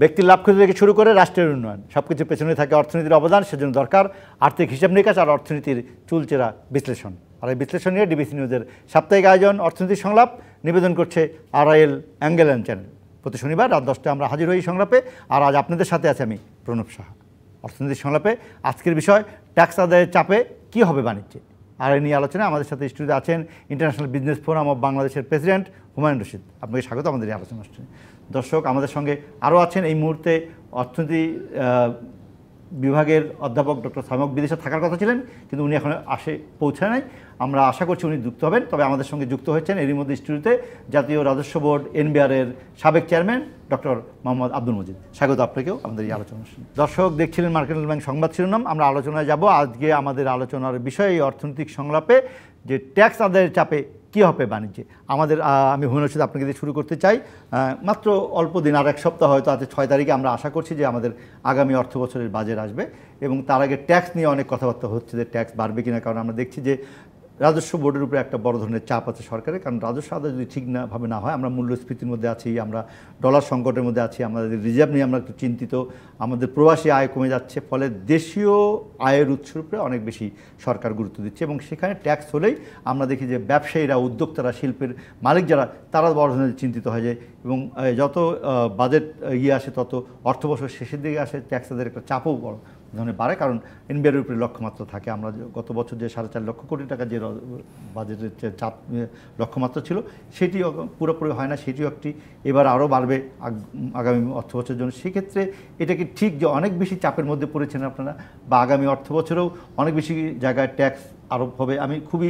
ব্যক্তির লাভ ক্ষতি থেকে শুরু করে রাষ্ট্রের উন্নয়ন সবকিছুর পেছনে থাকে অর্থনীতির অবদান। সেজন্য দরকার আর্থিক হিসাব নিকাশ আর অর্থনীতির চুলচেরা বিশ্লেষণ। আর এই বিশ্লেষণ নিয়ে ডিবিসি নিউজের সাপ্তাহিক আয়োজন অর্থনীতির সংলাপ নিবেদন করছে RIL অ্যাঙ্গেল অ্যান্ড চ্যানেল। প্রতি শনিবার রাত 10টায় আমরা হাজির হই সংলাপে। আর আজ আপনাদের সাথে আছে আমি প্রণব সাহা। অর্থনীতির সংলাপে আজকের বিষয় ট্যাক্স আদায়ের চাপে কী হবে বাণিজ্যে। আর এই নিয়ে আলোচনা আমাদের সাথে স্টুডিওতে আছেন ইন্টারন্যাশনাল বিজনেস ফোরাম অব বাংলাদেশের প্রেসিডেন্ট হুমায়ুন রশিদ। আপনাকে স্বাগত আমাদের এই আলোচনা অনুষ্ঠানে। দর্শক, আমাদের সঙ্গে আরও আছেন এই মুহূর্তে অর্থনীতি বিভাগের অধ্যাপক ডক্টর সামক বিদেশে থাকার কথা ছিলেন, কিন্তু উনি এখন পৌঁছায় নাই। আমরা আশা করছি উনি যুক্ত হবেন। তবে আমাদের সঙ্গে যুক্ত হয়েছেন এরই মধ্যে স্টুডিওতে জাতীয় রাজস্ব বোর্ড NBR-এর সাবেক চেয়ারম্যান ডক্টর মোহাম্মদ আব্দুল মজিদ। স্বাগত আপনাকেও আমাদের এই আলোচনা অনুষ্ঠানে। দর্শক, দেখছিলেন মার্কেন্টাইল ব্যাংক সংবাদ শিরোনাম। আমরা আলোচনায় যাব। আজকে আমাদের আলোচনার বিষয় এই অর্থনৈতিক সংলাপে যে ট্যাক্স আদায়ের চাপে কী হবে বাণিজ্যে। আমি হুমায়ুন রশিদ আপনাকে দিয়ে শুরু করতে চাই। মাত্র অল্প দিন, আর এক সপ্তাহ হয়তো আছে 6 তারিখে আমরা আশা করছি যে আমাদের আগামী অর্থ বছরের বাজেট আসবে এবং তার আগে ট্যাক্স নিয়ে অনেক কথাবার্তা হচ্ছে যে ট্যাক্স বাড়বে কিনা। কারণ আমরা দেখছি যে রাজস্ব বোর্ডের উপরে একটা বড় ধরনের চাপ আছে সরকারের। কারণ রাজস্ব আদায় যদি ঠিকভাবে না হয়, আমরা মূল্যস্ফীতির মধ্যে আছি, আমরা ডলার সংকটের মধ্যে আছি, আমাদের রিজার্ভ নিয়ে আমরা একটু চিন্তিত, আমাদের প্রবাসী আয় কমে যাচ্ছে, ফলে দেশীয় আয়ের উৎসের উপরে অনেক বেশি সরকার গুরুত্ব দিচ্ছে এবং সেখানে ট্যাক্স হলেই আমরা দেখি যে ব্যবসায়ীরা, উদ্যোক্তারা, শিল্পের মালিক যারা, তারা বড় ধরনের চিন্তিত হয়ে যায় এবং যত বাজেট আসে তত অর্থবছর শেষের দিকে আসে ট্যাক্স আদায়ের একটা চাপও বড় ধরনের বাড়ে। কারণ NBR-এর উপরে লক্ষ্যমাত্রা থাকে। আমরা গত বছর যে 4.5 লক্ষ কোটি টাকা যে বাজেটের চাপ লক্ষ্যমাত্রা ছিল সেটিও পুরোপুরি হয় না, সেটিও একটি এবার আরও বাড়বে আগামী অর্থ বছরের জন্য। সেক্ষেত্রে এটা কি ঠিক যে অনেক বেশি চাপের মধ্যে পড়েছেন আপনারা, বা আগামী অর্থ বছরেও অনেক বেশি জায়গায় ট্যাক্স আরোপ হবে? আমি খুবই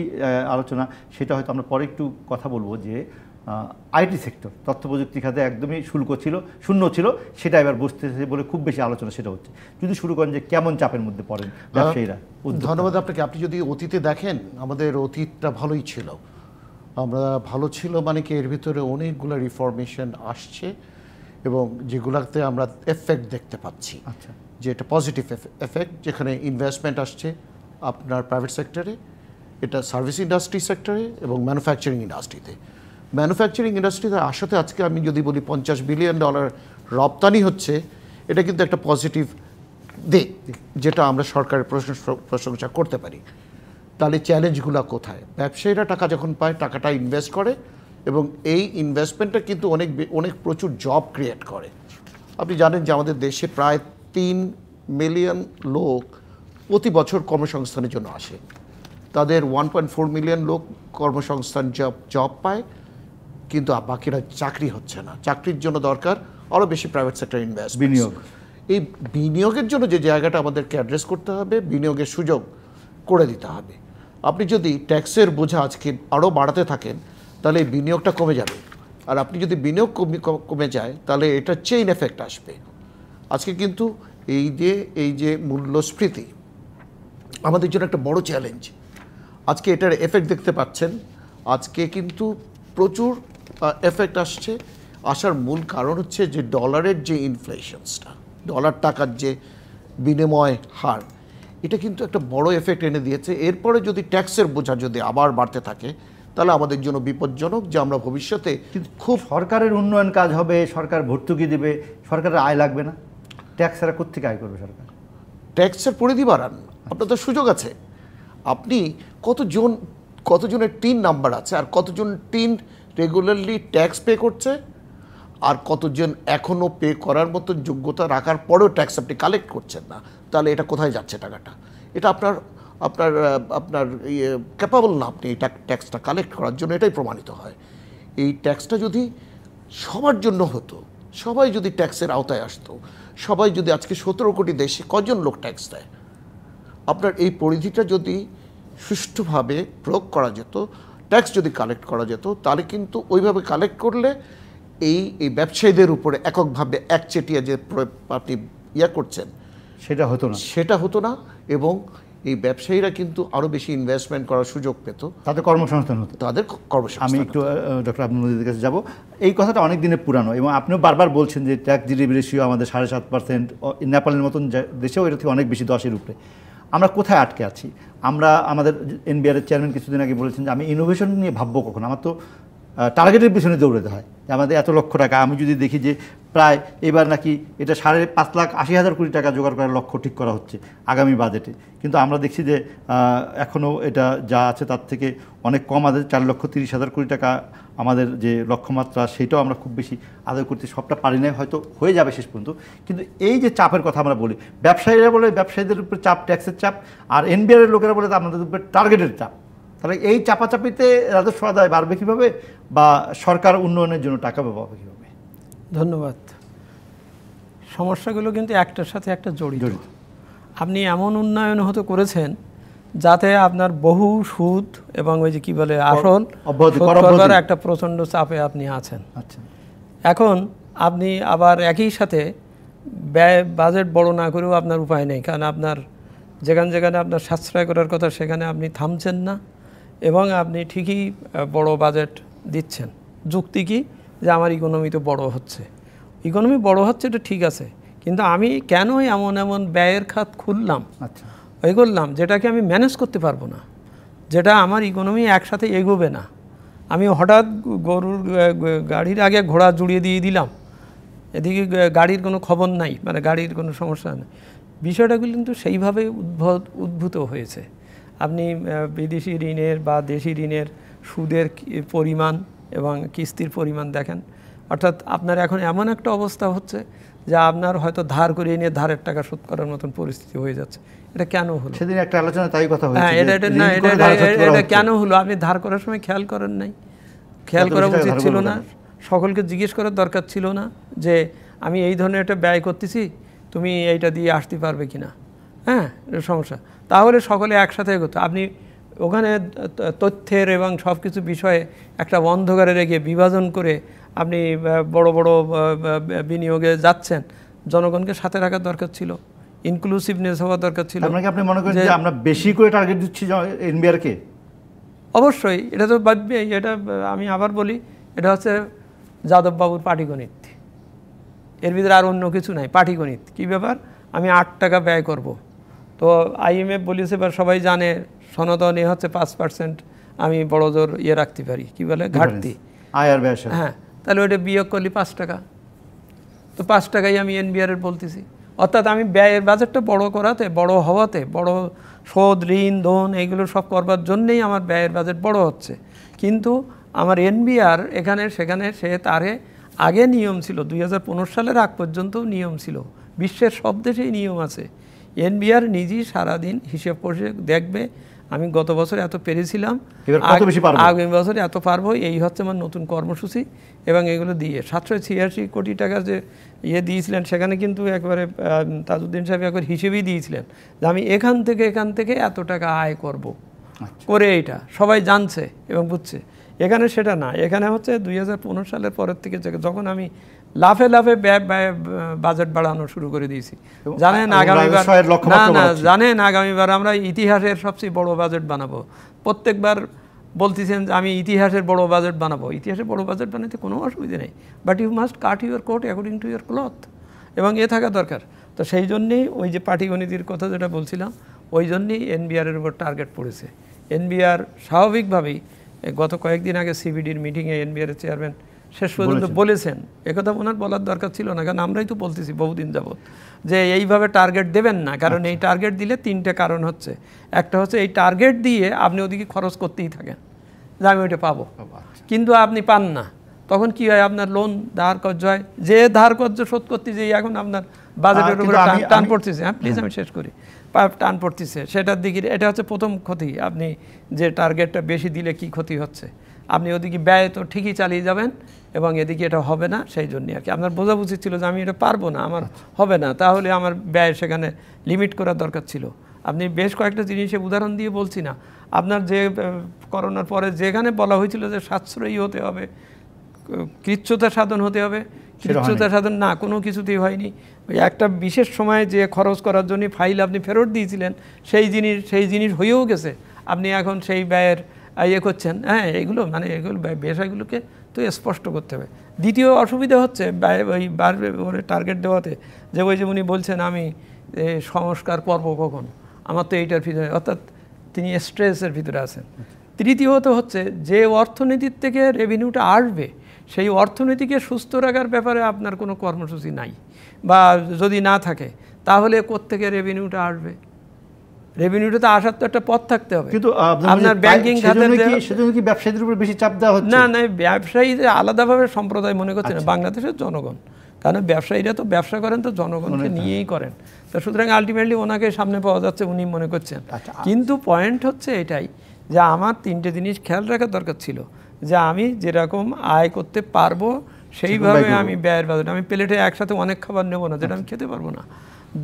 আলোচনা সেটা হয়তো আমরা পরে একটু কথা বলবো যে IT সেক্টর, তথ্য প্রযুক্তি খাতে একদমই শূন্য ছিল, সেটা এবার বসতেছে বলে খুব বেশি আলোচনা সেটা হচ্ছে। যদি শুরু করেন যে কেমন চাপের মধ্যে পড়েন ব্যবসায়ীরা। ধন্যবাদ আপনাকে। আপনি যদি অতীতে দেখেন, আমাদের অতীতটা ভালোই ছিল। আমরা ভালো ছিল মানে কি, এর ভিতরে অনেকগুলো রিফরমেশন আসছে এবং যেগুলোতে আমরা এফেক্ট দেখতে পাচ্ছি। আচ্ছা, যে এটা পজিটিভ এফেক্ট, যেখানে ইনভেস্টমেন্ট আসছে আপনার প্রাইভেট সেক্টরে, এটা সার্ভিস ইন্ডাস্ট্রি সেক্টরে এবং ম্যানুফ্যাকচারিং ইন্ডাস্ট্রিতে। ম্যানুফ্যাকচারিং ইন্ডাস্ট্রিতে আসাতে আজকে আমি যদি বলি $50 বিলিয়ন রপ্তানি হচ্ছে, এটা কিন্তু একটা পজিটিভ দিক, যেটা আমরা সরকারের প্রশংসা করতে পারি। তাহলে চ্যালেঞ্জগুলো কোথায়? ব্যবসায়ীরা টাকা যখন পায়, টাকাটা ইনভেস্ট করে এবং এই ইনভেস্টমেন্টটা কিন্তু অনেক প্রচুর জব ক্রিয়েট করে। আপনি জানেন যে আমাদের দেশে প্রায় 3 মিলিয়ন লোক প্রতি বছর কর্মসংস্থানের জন্য আসে। তাদের 1.4 মিলিয়ন লোক কর্মসংস্থান জব পায়, কিন্তু বাকিরা চাকরি হচ্ছে না। চাকরির জন্য দরকার আরও বেশি প্রাইভেট সেক্টর ইনভেস্ট, বিনিয়োগ। এই বিনিয়োগের জন্য যে জায়গাটা আমাদেরকে অ্যাড্রেস করতে হবে, বিনিয়োগের সুযোগ করে দিতে হবে। আপনি যদি ট্যাক্সের বোঝা আজকে আরও বাড়াতে থাকেন, তাহলে এই বিনিয়োগটা কমে যাবে। আর আপনি যদি বিনিয়োগ কমে যায়, তাহলে এটা চেইন এফেক্ট আসবে। আজকে কিন্তু এই যে মূল্যস্ফীতি আমাদের জন্য একটা বড় চ্যালেঞ্জ। আজকে এটার এফেক্ট দেখতে পাচ্ছেন। আজকে কিন্তু প্রচুর এফেক্ট আসছে। আসার মূল কারণ হচ্ছে যে ডলারের যে ইনফ্লেশনসটা, ডলার টাকার যে বিনিময় হার, এটা কিন্তু একটা বড় এফেক্ট এনে দিয়েছে। এরপরে যদি ট্যাক্সের বোঝা যদি আবার বাড়তে থাকে, তাহলে আমাদের জন্য বিপজ্জনক যে আমরা ভবিষ্যতে খুব সরকারের উন্নয়ন কাজ হবে, সরকার ভর্তুকি দেবে, সরকারের আয় লাগবে না। ট্যাক্সেরা কোত্থেকে আয় করবে সরকার? ট্যাক্সের পরিধি বাড়ান, আপনার তো সুযোগ আছে। আপনি কতজনের টিন নাম্বার আছে, আর কতজন টিন রেগুলারলি ট্যাক্স পে করছে, আর কতজন এখনও পে করার মতো যোগ্যতা রাখার পরেও ট্যাক্স আপনি কালেক্ট করছেন না, তাহলে এটা কোথায় যাচ্ছে টাকাটা? এটা আপনার ক্যাপাবল না আপনি এই ট্যাক্সটা কালেক্ট করার জন্য, এটাই প্রমাণিত হয়। এই ট্যাক্সটা যদি সবার জন্য হতো, সবাই যদি ট্যাক্সের আওতায় আসতো, সবাই যদি আজকে 17 কোটি দেশে কজন লোক ট্যাক্স দেয়, আপনার এই পরিধিটা যদি সুষ্ঠুভাবে প্রয়োগ করা যেত, ট্যাক্স যদি কালেক্ট করা যেত, তাহলে কিন্তু ওইভাবে কালেক্ট করলে এই ব্যবসায়ীদের উপরে এককভাবে একচেটিয়া যে আপনি করছেন সেটা হতো না এবং এই ব্যবসায়ীরা কিন্তু আরও বেশি ইনভেস্টমেন্ট করার সুযোগ পেত, তাদের কর্মসংস্থান হতো। আমি একটু ডক্টর আব্দুল মজিদের কাছে যাব। এই কথাটা অনেক দিনের পুরানো এবং আপনিও বারবার বলছেন যে ট্যাক্স জিডিপি রেশিও আমাদের 7.5%, নেপালের মতন দেশেও এটা থেকে অনেক বেশি, 10-এর উপরে। আমরা কোথায় আটকে আছি? আমাদের NBR-এর চেয়ারম্যান কিছুদিন আগে বলেছেন যে আমি ইনোভেশন নিয়ে ভাববো কখন। আমার তো টার্গেটের পিছনে দৌড়াতে হয়। আমাদের এত লক্ষ টাকা, আমি যদি দেখি যে প্রায় এবার নাকি এটা 5,80,000 কোটি টাকা জোগাড় করার লক্ষ্য ঠিক করা হচ্ছে আগামী বাজেটে, কিন্তু আমরা দেখছি যে এখনও এটা যা আছে তার থেকে অনেক কম। আমাদের 4,30,000 কোটি টাকা আমাদের যে লক্ষ্যমাত্রা, সেটাও আমরা খুব বেশি আদায় করতে সবটা পারি না, হয়তো হয়ে যাবে শেষ পর্যন্ত। কিন্তু এই যে চাপের কথা আমরা বলি, ব্যবসায়ীরা বলে ব্যবসায়ীদের উপরে চাপ, ট্যাক্সের চাপ, আর এনবিআর এর লোকেরা বলে আপনাদের উপরে টার্গেটের চাপ। তাহলে এই চাপাচাপিতে রাজস্ব আদায় বাড়বে কীভাবে, বা সরকার উন্নয়নের জন্য টাকা পাবে কীভাবে? ধন্যবাদ। সমস্যাগুলো কিন্তু একটার সাথে একটা জড়িত। আপনি এমন উন্নয়ন হতে করেছেন যাতে আপনার বহু সুদ এবং ওই যে কি বলে আসল করবার একটা প্রচণ্ড চাপে আপনি আছেন। আচ্ছা, এখন আপনি আবার একই সাথে ব্যয় বাজেট বড় না করেও আপনার উপায় নেই, কারণ আপনার যেখানে আপনার সাশ্রয় করার কথা সেখানে আপনি থামছেন না, এবং আপনি ঠিকই বড় বাজেট দিচ্ছেন। যুক্তি কি? যে আমার ইকোনমি তো বড় হচ্ছে। ইকোনমি বড় হচ্ছে এটা ঠিক আছে, কিন্তু আমি কেন এমন ব্যয়ের খাত খুললাম, আচ্ছা, ওই করলাম যেটাকে আমি ম্যানেজ করতে পারবো না, যেটা আমার ইকোনমি একসাথে এগোবে না। আমি হঠাৎ গরুর গাড়ির আগে ঘোড়া জুড়িয়ে দিয়ে দিলাম, এদিকে গাড়ির কোনো খবর নাই, মানে গাড়ির কোনো সমস্যা নেই। বিষয়টাগুলো কিন্তু সেইভাবে উদ্ভূত হয়েছে। আপনি বিদেশি ঋণের বা দেশি ঋণের সুদের পরিমাণ এবং কিস্তির পরিমাণ দেখেন, অর্থাৎ আপনার এখন এমন একটা অবস্থা হচ্ছে যে আপনার হয়তো ধার করে নিয়ে ধারের টাকা শোধ করার মতন পরিস্থিতি হয়ে যাচ্ছে। এটা কেন হলো? সেদিন একটা আলোচনা তাই কথা হয়েছে। হ্যাঁ, এটা কেন হলো? আপনি ধার করার সময় খেয়াল করেন নাই? খেয়াল করা উচিত ছিল না? সকলকে জিজ্ঞেস করার দরকার ছিল না যে আমি এই ধরনের একটা ব্যয় করতেছি, তুমি এইটা দিয়ে আসতে পারবে কিনা? হ্যাঁ, সমস্যা। তাহলে সকলে একসাথে এগোতো। আপনি ওখানে তথ্যের এবং সব কিছু বিষয়ে একটা অন্ধকারে রেখে বিভাজন করে আপনি বড় বিনিয়োগে যাচ্ছেন। জনগণকে সাথে রাখার দরকার ছিল, ইনক্লুসিভনেস হওয়া দরকার ছিল। আপনি মনে করেন যে আমরা বেশি করে টার্গেট দিচ্ছি এনবিআরকে? অবশ্যই, এটা তো এটা আমি আবার বলি, এটা হচ্ছে যাদববাবুর পাটিগণিত, এর ভিতরে আর অন্য কিছু নাই। পাটিগণিত কী ব্যাপার? আমি 8 টাকা ব্যয় করব, তো IMF বলেছে বা সবাই জানে সনাতন হচ্ছে 5% আমি বড় জোর রাখতে পারি, কি বলে ঘাটতি, আয় আর ব্যয়। হ্যাঁ, তাহলে ওইটা বিয়োগ করলে 5 টাকা, তো 5 টাকাই আমি এনবিআর বলতেছি। অর্থাৎ আমি ব্যয়ের বাজেটটা বড় করাতে, বড় হওয়াতে, বড় শোধ ঋণ ধন এইগুলো সব করবার জন্যেই আমার ব্যয়ের বাজেট বড় হচ্ছে। কিন্তু আমার এনবিআর এখানে সেখানে সে তারে আগে নিয়ম ছিল, 2015 সালের আগ পর্যন্তও নিয়ম ছিল, বিশ্বের সব দেশেই নিয়ম আছে। এনবিআর নিজেই সারাদিন হিসেব করে দেখবে আমি গত বছর এত পেরেছিলাম, আগামী বছরে এত পারবো, এই হচ্ছে আমার নতুন কর্মসূচি। এবং এগুলো দিয়ে 786 কোটি টাকা যে দিয়েছিলেন, সেখানে কিন্তু একবারে তাজউদ্দিন সাহেব একবার হিসেবেই দিয়েছিলেন যে আমি এখান থেকে এত টাকা আয় করব করে, এইটা সবাই জানছে এবং বুঝছে। এখানে সেটা না, এখানে হচ্ছে 2015 সালের পরের থেকে যখন আমি লাফে বাজেট বাড়ানো শুরু করে দিয়েছি। জানেন আগামীবার আমরা ইতিহাসের সবচেয়ে বড় বাজেট বানাবো। প্রত্যেকবার বলতেছেন যে আমি ইতিহাসের বড় বাজেট বানাবো। ইতিহাসের বড় বাজেট বানাতে কোনো অসুবিধা নেই, but you must cut your coat according to your cloth, এবং থাকা দরকার। তো সেই জন্যেই ওই যে পাটিগণিতির কথা যেটা বলছিলাম, ওই জন্যেই এনবিআরের উপর টার্গেট পড়েছে। এনবিআর স্বাভাবিকভাবেই গত কয়েকদিন আগে সিবিডির মিটিংয়ে এনবিআরের চেয়ারম্যান শেষ পর্যন্ত বলেছেন, একথা ওনার বলার দরকার ছিল না, কারণ আমরাই তো বলতেছি বহুদিন যাবৎ যে এইভাবে টার্গেট দেবেন না, কারণ এই টার্গেট দিলে 3টে কারণ হচ্ছে। একটা হচ্ছে এই টার্গেট দিয়ে আপনি ওদিকে খরচ করতেই থাকেন যে আমি ওইটা পাবো, কিন্তু আপনি পান না। তখন কি হয়? আপনার লোন ধার কর্য হয়, যে ধার কর্য শোধ করতে যে এখন আপনার বাজেটের উপরে টান পড়তেছে। হ্যাঁ, প্লিজ আমি শেষ করি। টান পড়তেছে সেটার দিকে, এটা হচ্ছে প্রথম ক্ষতি। আপনি যে টার্গেটটা বেশি দিলে কি ক্ষতি হচ্ছে, আপনি ওদিকে ব্যয় তো ঠিকই চালিয়ে যাবেন এবং এদিকে এটা হবে না। সেই জন্যই আর কি আপনার বোঝা উচিত ছিল যে আমি এটা পারবো না, আমার হবে না, তাহলে আমার ব্যয় সেখানে লিমিট করার দরকার ছিল। আপনি বেশ কয়েকটা জিনিসের উদাহরণ দিয়ে বলছি না, আপনার যে করোনার পরে যেখানে বলা হয়েছিল যে সাশ্রয়ী হতে হবে, কৃচ্ছতা সাধন হতে হবে, কৃচ্ছতা সাধন না, কোনো কিছুতেই হয়নি। ওই একটা বিশেষ সময়ে যে খরচ করার জন্য ফাইল আপনি ফেরত দিয়েছিলেন, সেই জিনিস হয়েও গেছে। আপনি এখন সেই ব্যয়ের করছেন। হ্যাঁ, এগুলো মানে এগুলো বিষয়গুলোকে তো স্পষ্ট করতে হবে। দ্বিতীয় অসুবিধা হচ্ছে ওই বারবার টার্গেট দেওয়াতে, যে ওই যে উনি বলছেন আমি সংস্কার পর্ব কখন, আমার তো এইটার ভিতরে, অর্থাৎ তিনি স্ট্রেসের ভিতরে আছেন। তৃতীয়ত হচ্ছে যে অর্থনীতির থেকে রেভিনিউটা আসবে সেই অর্থনীতিকে সুস্থ রাখার ব্যাপারে আপনার কোনো কর্মসূচি নাই, বা যদি না থাকে তাহলে কোত্থেকে রেভিনিউটা আসবে? রেভিনিউটা তো আসার তো একটা পথ থাকতে হবে। কিন্তু আপনার ব্যাংকিং খাতের সেজন্য কি ব্যবসায়ীদের উপর বেশি চাপ দেওয়া হচ্ছে? না না, ব্যবসায়ীদের আলাদাভাবে সম্প্রদায় মনে করছে না, বাংলাদেশের জনগণ, কারণ ব্যবসায়ীরা তো ব্যবসা করেন তো জনগণকে নিয়েই করেন, তো সুতরাং আলটিমেটলি ওনাকে সামনে পাওয়া যাচ্ছে উনি মনে করছেন। কিন্তু পয়েন্ট হচ্ছে এটাই যে আমার তিনটে জিনিস খেয়াল রাখার দরকার ছিল, যে আমি যেরকম আয় করতে পারবো সেইভাবে আমি ব্যয়ের বাজেট, আমি প্লেটে একসাথে অনেক খাবার নেবো না যেটা আমি খেতে পারবো না।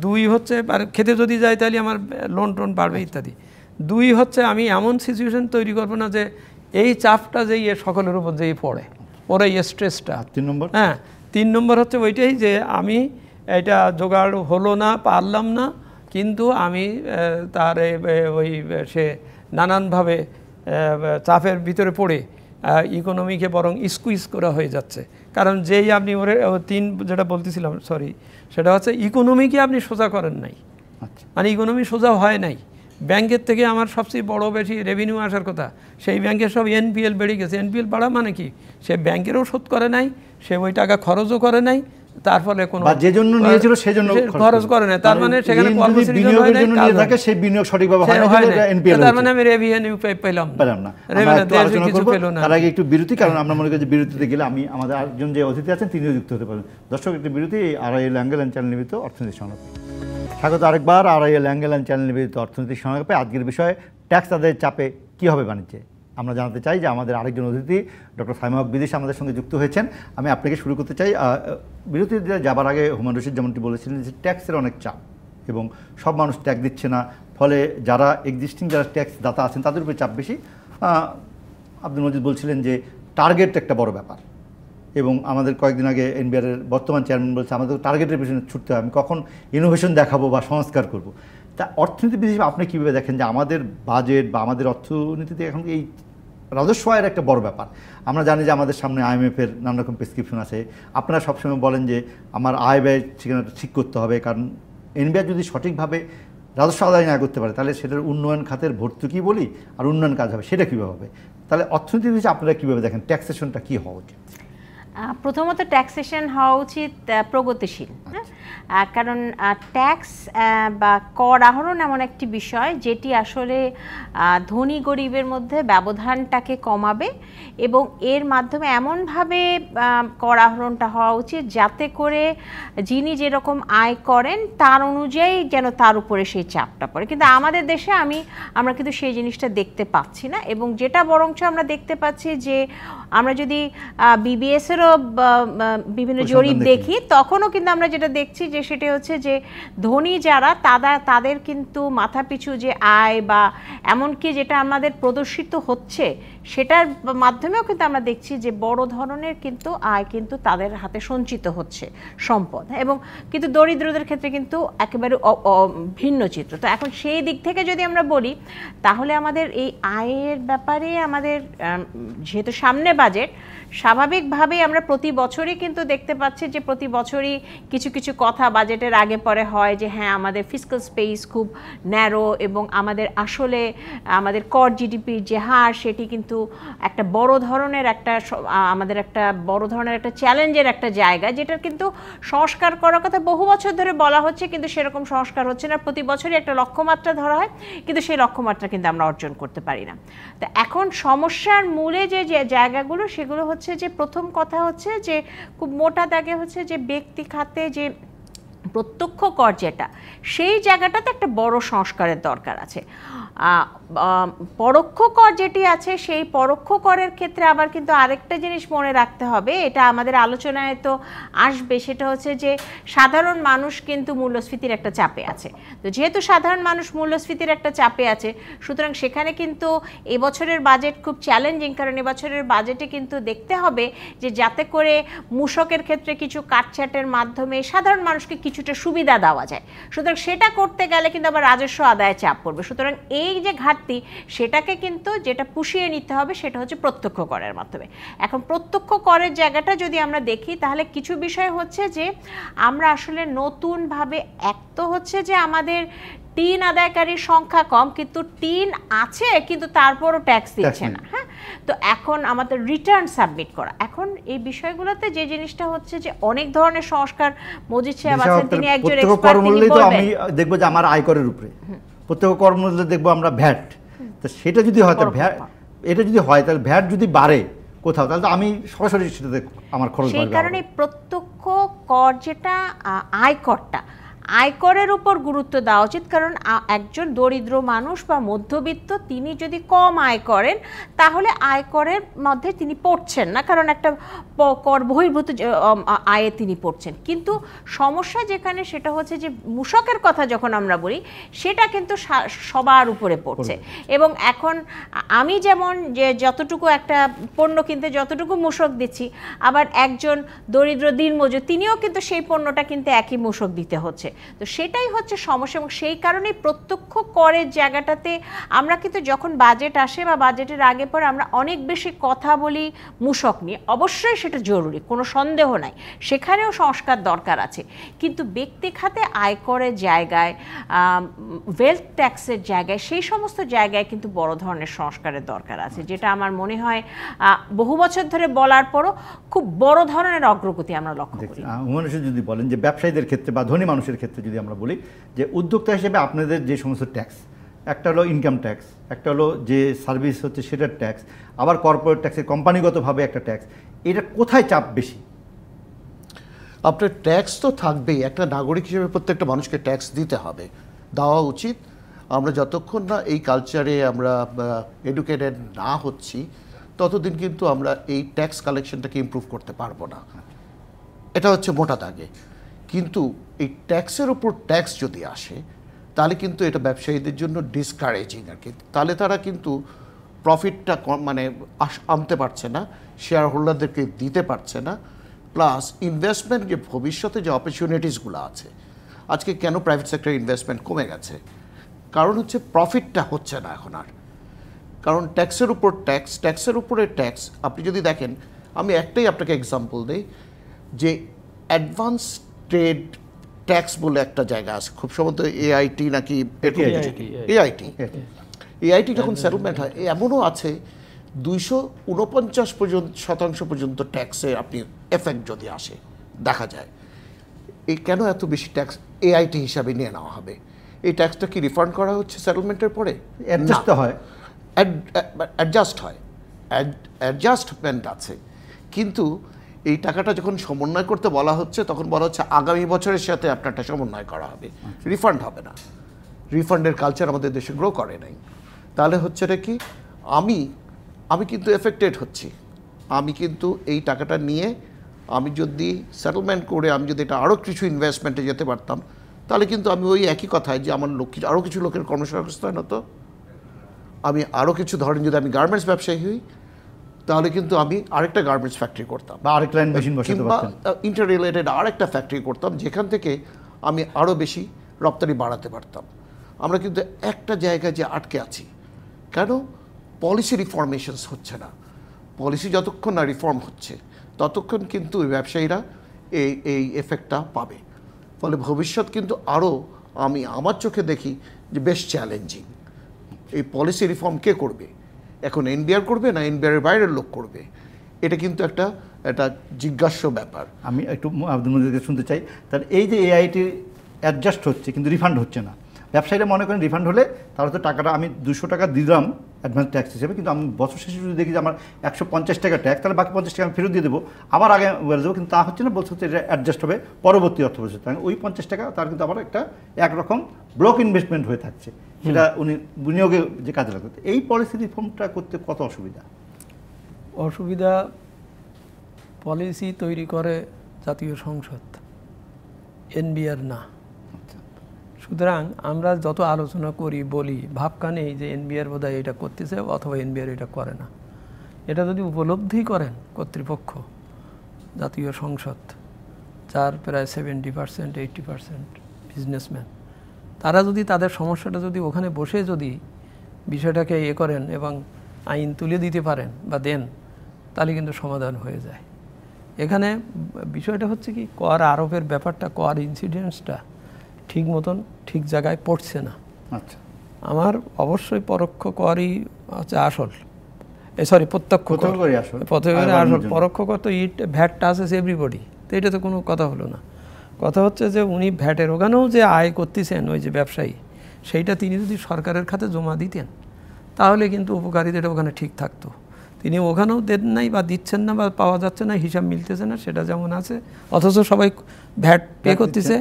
দুই হচ্ছে খেতে যদি যাই তাহলে আমার লোন টোন বাড়বে ইত্যাদি। দুই হচ্ছে আমি এমন সিচুয়েশন তৈরি করবো না যে এই চাপটা যেই সকলের উপর যেই পড়ে এই স্ট্রেসটা। 3 নম্বর, হ্যাঁ 3 নম্বর হচ্ছে ওইটাই যে আমি এটা জোগাড় হলো না, পারলাম না, কিন্তু আমি তার ওই সে নানানভাবে চাপের ভিতরে পড়ে ইকোনমিকে বরং স্কুইজ করা হয়ে যাচ্ছে। কারণ যেই আপনি ওরে 3 যেটা বলতেছিলাম সরি, সেটা হচ্ছে ইকোনমিকে আপনি সোজা করেন নাই, মানে ইকোনমি সোজা হয় নাই। ব্যাংকের থেকে আমার সবচেয়ে বড় বেশি রেভিনিউ আসার কথা, সেই ব্যাংকের সব এনপিএল বেড়ে গেছে। এনপিএল বাড়া মানে কি? সে ব্যাংকেরও শোধ করে নাই, সে ওই টাকা খরচও করে নাই, তার ফলে কোনো যে জন্য নিয়েছিল সেজন্য খরচ করে না, তার মানে সেখানে কর্মসৃজন হয় নাই, কাজ থাকে সেই বিনিয়োগ সঠিকভাবে হয় না, এনপিএল, তার মানে আমি রেভিনিউ পেলাম না, রেভিনিউ দেশে কিছু পেল না। তার আগে একটু বিরতি, কারণ আমরা মনে করি যে বিরতিতে গেলে আমি আমাদের আরেকজন যে অতিথি আছেন তিনিও যুক্ত হতে পারেন। দর্শক, একটি বিরতি। আড়াইয়েল অ্যাঙ্গেল অ্যান্ড চ্যানেল নিবেদিত অর্থনীতি সংলাপে স্বাগত আরেকবার। আড়াইয়েল অ্যাঙ্গেল অ্যান্ড চ্যানেল নিবেদিত অর্থনৈতিক সংলাপে আজকের বিষয় ট্যাক্স আদায়ের চাপে কী হবে বাণিজ্যে। আমরা জানাতে চাই যে আমাদের আরেকজন অতিথি ডক্টর সাইমা হক বিদিশা আমাদের সঙ্গে যুক্ত হয়েছেন। আমি আপনাকে শুরু করতে চাই, বিরতিতে যাবার আগে হুমায়ুন রশিদ যেমনটি বলেছিলেন যে ট্যাক্সের অনেক চাপ এবং সব মানুষ ট্যাক্স দিচ্ছে না, ফলে যারা এক্সিস্টিং যারা ট্যাক্স দাতা আছেন তাদের উপরে চাপ বেশি। আব্দুল মজিদ বলছিলেন যে টার্গেট একটা বড় ব্যাপার, এবং আমাদের কয়েকদিন আগে এনবিআরের বর্তমান চেয়ারম্যান বলছে আমাদের টার্গেটের পেছনে ছুটতে হবে, আমি কখন ইনোভেশন দেখাবো বা সংস্কার করব। তা অর্থনীতিবিদ হিসেবে আপনি কীভাবে দেখেন যে আমাদের বাজেট বা আমাদের অর্থনীতিতে এখন এই রাজস্ব আয়ের একটা বড় ব্যাপার? আমরা জানি যে আমাদের সামনে আইএমএফের নানা রকম প্রেসক্রিপশন আছে। আপনারা সবসময় বলেন যে আমার আয় ব্যয় ঠিকানাটা ঠিক করতে হবে, কারণ এনবিআর যদি সঠিকভাবে রাজস্ব আদায় না করতে পারে তাহলে সেটার উন্নয়ন খাতের ভর্তুকি বলি আর উন্নয়ন কাজ হবে, সেটা কীভাবে হবে? তাহলে অর্থনীতি হিসেবে আপনারা কীভাবে দেখেন ট্যাক্সেশনটা কী হওয়া উচিত? প্রথমত ট্যাক্সেশন হওয়া উচিত প্রগতিশীল, কারণ ট্যাক্স বা কর আহরণ এমন একটি বিষয় যেটি আসলে ধনী গরিবের মধ্যে ব্যবধানটাকে কমাবে, এবং এর মাধ্যমে এমনভাবে কর আহরণটা হওয়া উচিত যাতে করে যিনি যেরকম আয় করেন তার অনুযায়ী যেন তার উপরে সেই চাপটা পড়ে। কিন্তু আমাদের দেশে আমরা কিন্তু সেই জিনিসটা দেখতে পাচ্ছি না, এবং যেটা বরঞ্চ আমরা দেখতে পাচ্ছি যে আমরা যদি বিবিএসেরও বিভিন্ন জরিপ দেখি তখনও কিন্তু আমরা যেটা দেখছি যে সেটা হচ্ছে যে ধনী যারা তাদের কিন্তু মাথাপিছু যে আয় বা এমনকি যেটা আমাদের প্রদর্শিত হচ্ছে সেটার মাধ্যমেও কিন্তু আমরা দেখছি যে বড় ধরনের কিন্তু আয় কিন্তু তাদের হাতে সঞ্চিত হচ্ছে সম্পদ, এবং কিন্তু দরিদ্রদের ক্ষেত্রে কিন্তু একেবারে ভিন্ন চিত্র। তো এখন সেই দিক থেকে যদি আমরা বলি তাহলে আমাদের এই আয়ের ব্যাপারে আমাদের যেহেতু সামনে বাজেট, স্বাভাবিকভাবে আমরা প্রতি বছরই কিন্তু দেখতে পাচ্ছি যে প্রতি বছরই কিছু কিছু কথা বাজেটের আগে পরে হয় যে হ্যাঁ আমাদের ফিসক্যাল স্পেস খুব ন্যারো, এবং আসলে আমাদের কর জিডিপির যে হার সেটি কিন্তু একটা বড় ধরনের একটা চ্যালেঞ্জের একটা জায়গা, যেটার কিন্তু সংস্কার করার কথা বহু বছর ধরে বলা হচ্ছে, কিন্তু সেরকম সংস্কার হচ্ছে না। প্রতি বছরই একটা লক্ষ্যমাত্রা ধরা হয়, কিন্তু সেই লক্ষ্যমাত্রা কিন্তু আমরা অর্জন করতে পারি না। তো এখন সমস্যার মূলে যে জায়গাগুলো সেগুলো হচ্ছে যে প্রথম কথা হচ্ছে যে খুব মোটা দাগে হচ্ছে যে ব্যক্তি খাতে যে প্রত্যক্ষ কর যেটা, সেই জায়গাটাতে একটা বড় সংস্কারের দরকার আছে। পরোক্ষ কর যেটি আছে সেই পরোক্ষ করের ক্ষেত্রে আবার কিন্তু আরেকটা জিনিস মনে রাখতে হবে, এটা আমাদের আলোচনায় তো আসবে, সেটা হচ্ছে যে সাধারণ মানুষ কিন্তু মূল্যস্ফীতির একটা চাপে আছে। তো যেহেতু সাধারণ মানুষ মূল্যস্ফীতির একটা চাপে আছে, সুতরাং সেখানে কিন্তু এবছরের বাজেট খুব চ্যালেঞ্জিং, কারণ এবছরের বাজেটে কিন্তু দেখতে হবে যে যাতে করে মূসকের ক্ষেত্রে কিছু কাটছাটের মাধ্যমে সাধারণ মানুষকে কিছু কিছুটা সুবিধা দেওয়া যায়। সুতরাং সেটা করতে গেলে কিন্তু আবার রাজস্ব আদায়ে চাপ পড়বে। সুতরাং এই যে ঘাটতি, সেটাকে কিন্তু যেটা পুষিয়ে নিতে হবে সেটা হচ্ছে প্রত্যক্ষ করের মাধ্যমে। এখন প্রত্যক্ষ করের জায়গাটা যদি আমরা দেখি, তাহলে কিছু বিষয় হচ্ছে যে আমরা আসলে নতুনভাবে, এক তো হচ্ছে যে আমাদের টিন আদায়কারীর সংখ্যা কম, কিন্তু টিন আছে কিন্তু তারপরও ট্যাক্স দিচ্ছে না। হ্যাঁ, তো এখন আমাদের রিটার্ন সাবমিট করা, এখন এই বিষয়গুলোতে যে জিনিসটা হচ্ছে যে অনেক ধরনের সংস্কার, মজিদ সাহেব আছেন, তিনি একজন এক্সপার্ট, তিনি বলবেন। আমি দেখবো যে আমার আয়করের উপরে প্রত্যক্ষ কর মূল্য দেখবো আমরা ভ্যাট, তো সেটা যদি হয়, ভ্যাট এটা যদি হয়, তাহলে ভ্যাট যদি বাড়ে কোথাও, তাহলে তো আমি সরাসরি সেটাতে আমার খরচ বাড়বে। সেই কারণে প্রত্যক্ষ কর যেটা আয়করটা, আয়করের উপর গুরুত্ব দেওয়া উচিত। কারণ একজন দরিদ্র মানুষ বা মধ্যবিত্ত, তিনি যদি কম আয় করেন তাহলে আয়করের মধ্যে তিনি পড়ছেন না, কারণ একটা কর বহির্ভূত আয়ে তিনি পড়ছেন। কিন্তু সমস্যা যেখানে সেটা হচ্ছে যে মূসকের কথা যখন আমরা বলি, সেটা কিন্তু সবার উপরে পড়ছে। এবং এখন আমি যেমন যে যতটুকু একটা পণ্য কিনতে যতটুকু মূসক দিচ্ছি, আবার একজন দরিদ্র দিনমজুর তিনিও কিন্তু সেই পণ্যটা কিনতে একই মূসক দিতে হচ্ছে। তো সেটাই হচ্ছে সমস্যা। এবং সেই কারণেই প্রত্যক্ষ করের জায়গাটাতে আমরা কিন্তু যখন বাজেট আসে বা বাজেটের আগে পরে আমরা অনেক বেশি কথা বলি মূসক নিয়ে, অবশ্যই সেটা জরুরি, কোনো সন্দেহ নাই, সেখানেও সংস্কার দরকার আছে। কিন্তু ব্যক্তি খাতে আয়করের জায়গায়, ওয়েলথ ট্যাক্সের জায়গায়, সেই সমস্ত জায়গায় কিন্তু বড় ধরনের সংস্কারের দরকার আছে, যেটা আমার মনে হয় বহু বছর ধরে বলার পরও খুব বড় ধরনের অগ্রগতি আমরা লক্ষ্য করি। মানুষের যদি বলেন যে ব্যবসায়ীদের ক্ষেত্রে বা ধনী মানুষের ক্ষেত্রে যদি আমরা বলি যে উদ্যোক্তা হিসেবে আপনাদের যে সমস্ত ট্যাক্স, একটা হলো ইনকাম ট্যাক্স, একটা হলো যে সার্ভিস হচ্ছে সেটার ট্যাক্স, আবার কর্পোরেট ট্যাক্সের কোম্পানিগতভাবে একটা ট্যাক্স, এটা কোথায় চাপ বেশি? আপনার ট্যাক্স তো থাকবেই, একটা নাগরিক হিসেবে প্রত্যেকটা মানুষকে ট্যাক্স দিতে হবে, দেওয়া উচিত। আমরা যতক্ষণ না এই কালচারে আমরা এডুকেটেড না হচ্ছি, ততদিন কিন্তু আমরা এই ট্যাক্স কালেকশনটাকে ইমপ্রুভ করতে পারবো না। এটা হচ্ছে মোটা দাগে। কিন্তু এই ট্যাক্সের উপর ট্যাক্স যদি আসে, তাহলে কিন্তু এটা ব্যবসায়ীদের জন্য ডিসকারেজিং আর কি। তাহলে তারা কিন্তু প্রফিটটা মানে আনতে পারছে না, শেয়ার হোল্ডারদেরকে দিতে পারছে না, প্লাস ইনভেস্টমেন্ট যে ভবিষ্যতে যে অপরচুনিটিসগুলো আছে, আজকে কেন প্রাইভেট সেক্টর ইনভেস্টমেন্ট কমে গেছে, কারণ হচ্ছে প্রফিটটা হচ্ছে না এখন আর। কারণ ট্যাক্সের উপর ট্যাক্স, ট্যাক্সের উপরে ট্যাক্স। আপনি যদি দেখেন, আমি একটাই আপনাকে এক্সাম্পল দিই, যে অ্যাডভান্স ট্রেড ট্যাক্স বলে একটা জায়গা আছে, খুব সম্ভবত এআইটি নাকি এআইটি যখন সেটেলমেন্ট হয়, এমনও আছে 249% পর্যন্ত ট্যাক্সে আপনি এফেক্ট যদি আসে দেখা যায়। এই কেন এত বেশি ট্যাক্স এআইটি হিসাবে নিয়ে নেওয়া হবে? এই ট্যাক্সটা কি রিফান্ড করা হচ্ছে সেটেলমেন্টের পরে? অ্যাডজাস্টমেন্ট আছে, কিন্তু এই টাকাটা যখন সমন্বয় করতে বলা হচ্ছে, তখন বলা হচ্ছে আগামী বছরের সাথে আপনারটা সমন্বয় করা হবে, রিফান্ড হবে না। রিফান্ডের কালচার আমাদের দেশে গ্রো করে নাই। তাহলে হচ্ছে এটা কি, আমি কিন্তু এফেক্টেড হচ্ছি। আমি কিন্তু এই টাকাটা নিয়ে আমি যদি সেটেলমেন্ট করে আমি যদি এটা আরও কিছু ইনভেস্টমেন্টে যেতে পারতাম, তাহলে কিন্তু আমি ওই একই কথায় যে আমার আরও কিছু লোকের কর্মসংস্থান হতো। আমি আরও কিছু, ধরেন যদি আমি গার্মেন্টস ব্যবসায়ী হই, তাহলে কিন্তু আমি আরেকটা গার্মেন্টস ফ্যাক্টরি করতাম, বা আরেকটা লাইন মেশিন বসাতে পারতাম, ইন্টার রিলেটেড আরেকটা ফ্যাক্টরি করতাম, যেখান থেকে আমি আরও বেশি রপ্তানি বাড়াতে পারতাম। আমরা কিন্তু একটা জায়গায় যে আটকে আছি, কেন? পলিসি রিফর্মেশনস হচ্ছে না। পলিসি যতক্ষণ না রিফর্ম হচ্ছে, ততক্ষণ কিন্তু ব্যবসায়ীরা এই এফেক্টটা পাবে। ফলে ভবিষ্যৎ কিন্তু আরও, আমি আমার চোখে দেখি যে বেশ চ্যালেঞ্জিং। এই পলিসি রিফর্ম কে করবে এখন? এনবিআর করবে না এনবিআরের বাইরের লোক করবে? এটা কিন্তু একটা জিজ্ঞাস্য ব্যাপার। আমি একটু আব্দুল মজিদকে শুনতে চাই। তাহলে এই যে এআইটি অ্যাডজাস্ট হচ্ছে কিন্তু রিফান্ড হচ্ছে না, ব্যবসায়ীরা মনে করেন রিফান্ড হলে তাহলে তো টাকাটা আমি 200 টাকা দিলাম অ্যাডভান্স ট্যাক্স হিসেবে, কিন্তু আমি বছর শেষে যদি দেখি যে আমার 150 টাকা ট্যাক্স, তাহলে বাকি 50 টাকা আমি ফেরত দিয়ে দেবো, আবার আগে বলে দেবো, কিন্তু তা হচ্ছে না। বলছে হচ্ছে এটা অ্যাডজাস্ট হবে পরবর্তী অর্থ বছর, ওই 50 টাকা তার কিন্তু আবার একটা একরকম ব্লক ইনভেস্টমেন্ট হয়ে থাকছে, সেটা উনি বিনিয়োগে যে কাজে লাগবে। এই পলিসি রিফর্মটা করতে কত অসুবিধা? পলিসি তৈরি করে জাতীয় সংসদ, এনবিআর না। সুতরাং আমরা যত আলোচনা করি, বলি, ভাবখানেই যে এনবিআর বোধহয় এটা করতেছে অথবা এনবিআর এটা করে না। এটা যদি উপলব্ধি করেন কর্তৃপক্ষ, জাতীয় সংসদ, যার প্রায় 70% 80% বিজনেসম্যান, তারা যদি তাদের সমস্যাটা যদি ওখানে বসে যদি বিষয়টাকে করেন এবং আইন তুলে দিতে পারেন বা দেন, তাহলে কিন্তু সমাধান হয়ে যায়। এখানে বিষয়টা হচ্ছে কি, কর আরোপের ব্যাপারটা, কর ইনসিডেন্টসটা ঠিক মতন ঠিক জায়গায় পড়ছে না। আচ্ছা, আমার অবশ্যই পরোক্ষ করই হচ্ছে আসল, সরি প্রত্যক্ষ করই আসল, পরোক্ষ কর তো ভ্যাট টাচেস এভরিবডি, তো এটা তো কোনো কথা হলো না। কথা হচ্ছে যে উনি ভ্যাটের ওখানেও যে আয় করতেছেন ওই যে ব্যবসায়ী, সেইটা তিনি যদি সরকারের খাতে জমা দিতেন তাহলে কিন্তু উপকারিতাটা ওখানে ঠিক থাকতো। তিনি ওখানেও দেন নাই বা দিচ্ছেন না বা পাওয়া যাচ্ছে না, হিসাব মিলতেছে না, সেটা যেমন আছে, অথচ সবাই ভ্যাট পে করতেছে।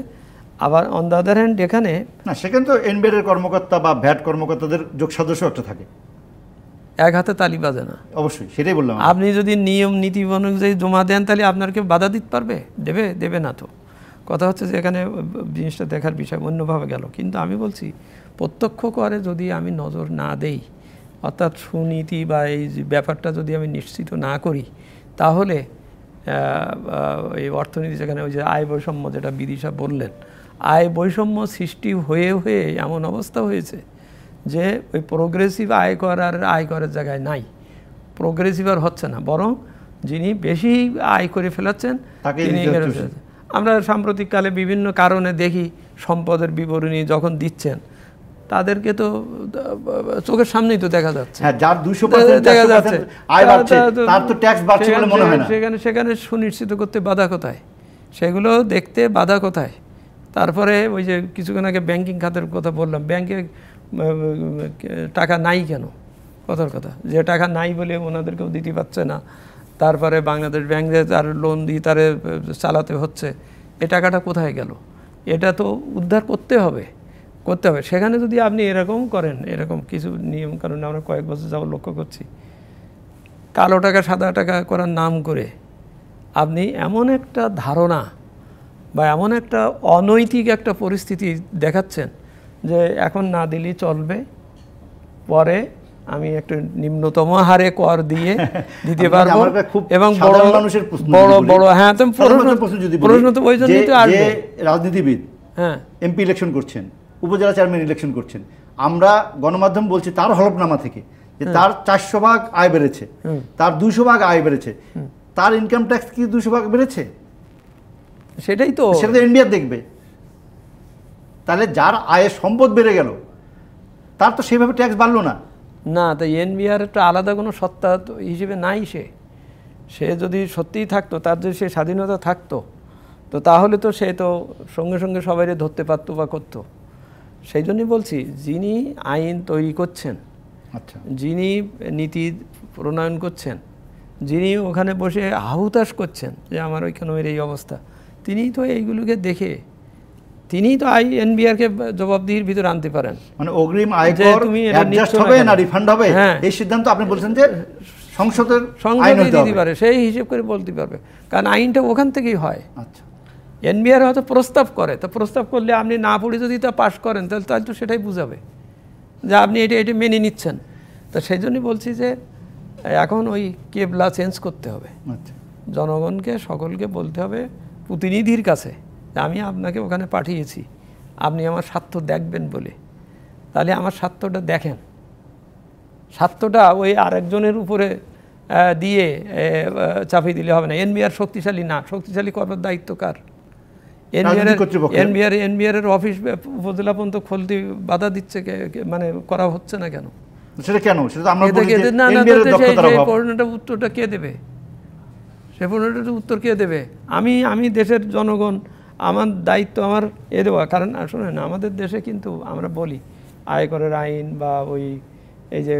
আবার অন দ্য আদার হ্যান্ড এখানে না, সেখানে তো এনবিআর কর্মকর্তা বা ভ্যাট কর্মকর্তাদের যোগ সদস্য একটা থাকে, এক হাতে তালি বাজে না। অবশ্যই সেটাই বললাম। আপনি যদি নিয়ম নীতি অনুযায়ী জমা দেন তাহলে আপনার কেউ বাধা দিতে পারবে? দেবে না। তো কথা হচ্ছে যে এখানে জিনিসটা দেখার বিষয় অন্যভাবে গেল। কিন্তু আমি বলছি প্রত্যক্ষ করে যদি আমি নজর না দেই, অর্থাৎ সুনীতি বা এই ব্যাপারটা যদি আমি নিশ্চিত না করি, তাহলে এই অর্থনীতি যেখানে ওই যে আয় বৈষম্য যেটা বিদিশা বললেন, আয় বৈষম্য সৃষ্টি হয়ে হয়ে এমন অবস্থা হয়েছে যে ওই প্রোগ্রেসিভ আয়কর আর আয়করের জায়গায় নাই, প্রোগ্রেসিভ আর হচ্ছে না, বরং যিনি বেশি আয় করে ফেলাচ্ছেন তিনি। আমরা সাম্প্রতিককালে বিভিন্ন কারণে দেখি সম্পদের বিবরণী যখন দিচ্ছেন তাদেরকে তো চোখের সামনেই তো দেখা যাচ্ছে, যার 200% দেখা যাচ্ছে আয় বাড়ছে, তার তো ট্যাক্স বাড়ছে বলে মনে হয় না। সেখানে সুনিশ্চিত করতে বাধা কোথায়, সেগুলো দেখতে বাধা কোথায়? তারপরে ওই যে কিছুক্ষণ আগে ব্যাংকিং খাতের কথা বললাম, ব্যাংকে টাকা নাই কেন? কথার কথা, যে টাকা নাই বলে ওনাদেরকেও দিতে পারছে না, তারপরে বাংলাদেশ ব্যাংকে তার লোন দিয়ে তারে চালাতে হচ্ছে, এ টাকাটা কোথায় গেল? এটা তো উদ্ধার করতে হবে। সেখানে যদি আপনি এরকম করেন, এরকম কিছু নিয়ম কারণে আমরা কয়েক বছর যাবত লক্ষ্য করছি, কালো টাকা সাদা টাকা করার নাম করে আপনি এমন একটা ধারণা বা এমন একটা অনৈতিক একটা পরিস্থিতি দেখাচ্ছেন যে এখন না দিলেই চলবে, পরে আমি একটা নিম্নতম হারে কর দিয়ে দিতে পারবো। এবং বড় হ্যাঁ, প্রশ্ন তো ওই জন্যই তো আসবে। রাজনীতিবিদ এমপি ইলেকশন করছেন, উপজেলা চেয়ারম্যান ইলেকশন করছেন, আমরা গণমাধ্যম বলছি তার হলফনামা থেকে যে তার 400 ভাগ আয় বেড়েছে, তার 200 ভাগ আয় বেড়েছে, তার ইনকাম ট্যাক্স কি 200 ভাগ বেড়েছে? সেটাই তো, সেটা এনবিআর দেখবে। তাহলে যার আয়ের সম্পদ বেড়ে গেল তার তো সেইভাবে ট্যাক্স বাড়লো না। তাই এনবিআর একটা আলাদা কোনো সত্তা হিসেবে নাই। সে যদি সত্যিই থাকতো, তার যদি সে স্বাধীনতা থাকতো, তো তাহলে তো সে তো সঙ্গে সঙ্গে সবাই ধরতে পারতো বা করতো। সেই জন্যই বলছি, যিনি আইন তৈরি করছেন, আচ্ছা, যিনি নীতি প্রণয়ন করছেন, যিনি ওখানে বসে হাহুতাশ করছেন যে আমার ওইখানের এই অবস্থা, তিনিই তো এইগুলোকে দেখে তিনিই তো এনবিআরকে জবাবদিহির ভিতরে আনতে পারেন। মানে অগ্রিম আয়কর অ্যাডজাস্ট হবে না রিফান্ড হবে, এই সিদ্ধান্ত আপনি বলছেন যে সংসদের দিতে পারে, সেই হিসেব করে বলতে পারবে, কারণ আইনটা ওখান থেকেই হয়। আচ্ছা, এনবিআর হয়তো প্রস্তাব করে, তো প্রস্তাব করলে আপনি না পড়ে যদি তা পাস করেন তাহলে তো সেটাই বুঝাবে যে আপনি এটা মেনে নিচ্ছেন। তো সেই জন্যই বলছি যে এখন ওই কেবলা চেঞ্জ করতে হবে, জনগণকে সকলকে বলতে হবে প্রতিনিধির কাছে আমি আপনাকে ওখানে পাঠিয়েছি, আপনি আমার স্বার্থ দেখবেন বলে, তাহলে আমার স্বার্থটা দেখেন। স্বার্থটা ওই আরেকজনের উপরে দিয়ে চাপিয়ে দিলে হবে না। এনবিআর শক্তিশালী না, শক্তিশালী করবার দায়িত্ব কার? এনবিআরের অফিস উপজেলা পর্যন্ত খুলতে বাধা দিচ্ছে, মানে করা হচ্ছে না কেন? সেটা কেন? উত্তরটা কে দেবে? সে প্রশ্নটার উত্তর কে দেবে? আমি দেশের জনগণ, আমার দায়িত্ব আমার দেওয়া। কারণ শোনেন, আমাদের দেশে কিন্তু আমরা বলি আয়করের আইন বা ওই এই যে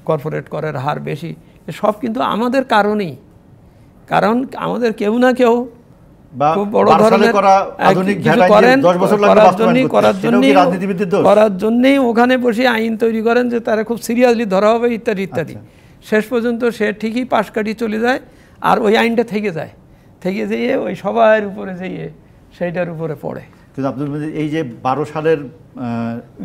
কর্পোরেট করের হার বেশি, সব কিন্তু আমাদের কারণেই। কারণ আমাদের কেউ না কেউ খুব বড় ধরনের কিছু করার জন্যই ওখানে বসে আইন তৈরি করেন যে তারা খুব সিরিয়াসলি ধরা হবে ইত্যাদি ইত্যাদি। শেষ পর্যন্ত সে ঠিকই পাশ কাটিয়ে চলে যায়, আর ওই আইনটা থেকে যেয়ে ওই সবার উপরে যেয়ে সেইটার উপরে পড়ে। কিন্তু আব্দুল মজিদ, এই যে 12 সালের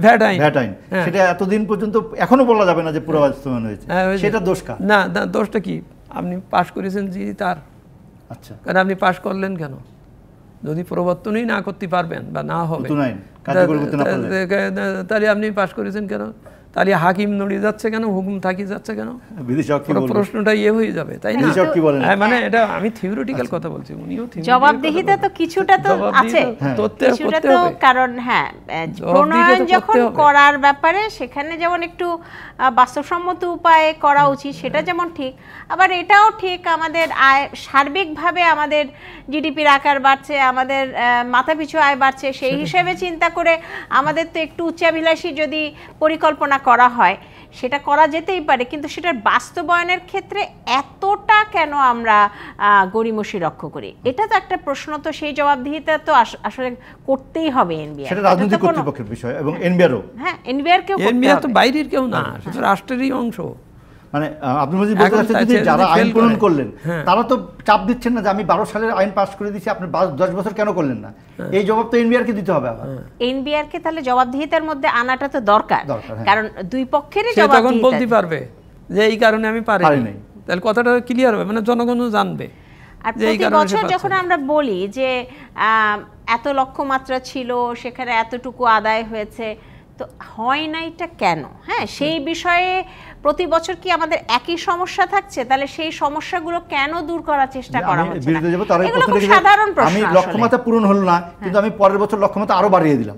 ভ্যাট আইন সেটা এতদিন পর্যন্ত এখনো বলা যাবে না যে পুরো বাস্তবায়ন হয়েছে, সেটা দোষ কার? না, দোষটা কি? আপনি পাশ করেছেন জি তার। আচ্ছা, কারণ আপনি পাশ করলেন কেন? যদি প্রবর্তনই না করতে পারবেন বা না হবে, নতুন আইন কার্যকর করতে না পারলে তাহলে আপনি পাশ করেছেন কেন? তাহলে হাকিম নড়িয়ে যাচ্ছে কেন, হুকুম থাকি যাচ্ছে কেন? বিদেশক কি বলবেন? প্রশ্নটা ইয়ে হয়ে যাবে, তাই না? বিদেশক কি বলেন? মানে এটা আমি থিওরিটিক্যাল কথা বলছি, উনিও জবাবদিহিতা তো কিছুটা তো আছে, কিছুটা তো, কারণ হ্যাঁ প্রণয়ন যখন করার ব্যাপারে সেখানে যেমন একটু বাস্তবসম্মত উপায়ে করা উচিত, সেটা যেমন ঠিক, আবার এটাও ঠিক আমাদের আয় সার্বিকভাবে আমাদের জিডিপির আকার বাড়ছে, আমাদের মাথাপিছু আয় বাড়ছে, সেই হিসেবে চিন্তা করে আমাদের তো একটু উচ্চাভিলাষী যদি পরিকল্পনা করা হয় সেটা করা যেতেই পারে, কিন্তু সেটার বাস্তবায়নের ক্ষেত্রে এতটা কেন আমরা গড়িমসি লক্ষ্য করি, এটা তো একটা প্রশ্ন। তো সেই জবাবদিহিতা তো আসলে করতেই হবে এনবিআর, সেটা রাজনৈতিক কর্তৃপক্ষের বিষয় এবং এনবিআরও। হ্যাঁ, এনবিআর তো বাইরের কেউ না, সেটা রাষ্ট্রেরই অংশ। মানে আপনি বলতে চাচ্ছেন যে যারা আইন প্রণয়ন করলেন তারা তো চাপ দিচ্ছেন না যে আমি 12 সালের আইন পাস করে দিয়েছি, আপনি 10 বছর কেন করলেন না? এই জবাব তো এনবিআর কে দিতে হবে। আবার এনবিআর কে তাহলে জবাবদিহিতার মধ্যে আনাটা তো দরকার, কারণ দুই পক্ষেরই জবাবদিহিতা তখন বলতে পারবে যে এই কারণে আমি পারিনি, তাহলে কথাটা ক্লিয়ার হবে, মানে জনগণও জানবে। আর প্রতি বছর যখন আমরা বলি যে এত লক্ষ্যমাত্রা ছিল, সেখানে এতটুকু আদায় হয়েছে, তো হয় না এটা কেন? হ্যাঁ, সেই বিষয়ে প্রতি বছর কি আমাদের একই সমস্যা থাকছে? তাহলে সেই সমস্যাগুলো কেন দূর করার চেষ্টা করা হচ্ছে না? এগুলো খুব সাধারণ প্রশ্ন। আমি লক্ষ্যমাত্রা পূরণ হলো না, কিন্তু আমি পরের বছর লক্ষ্যমাত্রা আরো বাড়িয়ে দিলাম।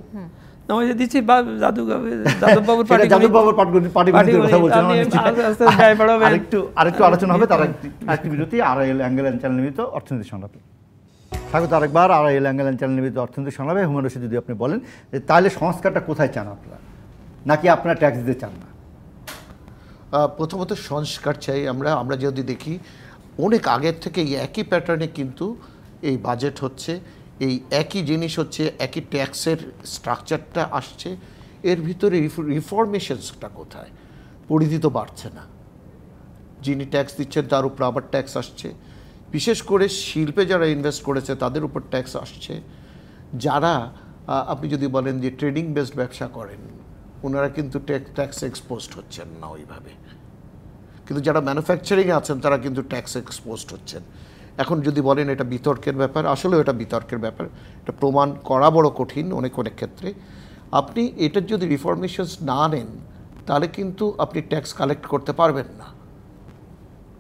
আরেকটু আলোচনা হবে, তার একটি বিরতি। আরআইএল অ্যাঙ্গেল এন্ড চ্যানেল নিবেদিত অর্থনীতি সংলাপে স্বাগত আরেকবার। আরআইএল অ্যাঙ্গেল এন্ড চ্যানেল নিবেদিত অর্থনীতি সংলাপে হুমায়ুন রশীদ, যদি আপনি বলেন যে তাহলে সংস্কারটা কোথায় চান আপনারা, নাকি আপনারা ট্যাক্স দিতে চান না? প্রথমত সংস্কার চাই আমরা যদি দেখি অনেক আগের থেকে এই একই প্যাটার্নে কিন্তু এই বাজেট হচ্ছে, এই একই জিনিস হচ্ছে, একই ট্যাক্সের স্ট্রাকচারটা আসছে, এর ভিতরে রিফরমেশনসটা কোথায়? পরিধি তো বাড়ছে না, যিনি ট্যাক্স দিচ্ছেন তার উপর আবার ট্যাক্স আসছে, বিশেষ করে শিল্পে যারা ইনভেস্ট করেছে তাদের উপর ট্যাক্স আসছে, যারা আপনি যদি বলেন যে ট্রেডিং বেসড ব্যবসা করেন ওনারা কিন্তু ট্যাক্স এক্সপোজড হচ্ছেন না ওইভাবে, কিন্তু যারা ম্যানুফ্যাকচারিংয়ে আছেন তারা কিন্তু ট্যাক্স এক্সপোজড হচ্ছেন। এখন যদি বলেন এটা বিতর্কের ব্যাপার, আসলে এটা বিতর্কের ব্যাপার, এটা প্রমাণ করা বড় কঠিন অনেক ক্ষেত্রে। আপনি এটার যদি রিফরমেশনস না নেন তাহলে কিন্তু আপনি ট্যাক্স কালেক্ট করতে পারবেন না।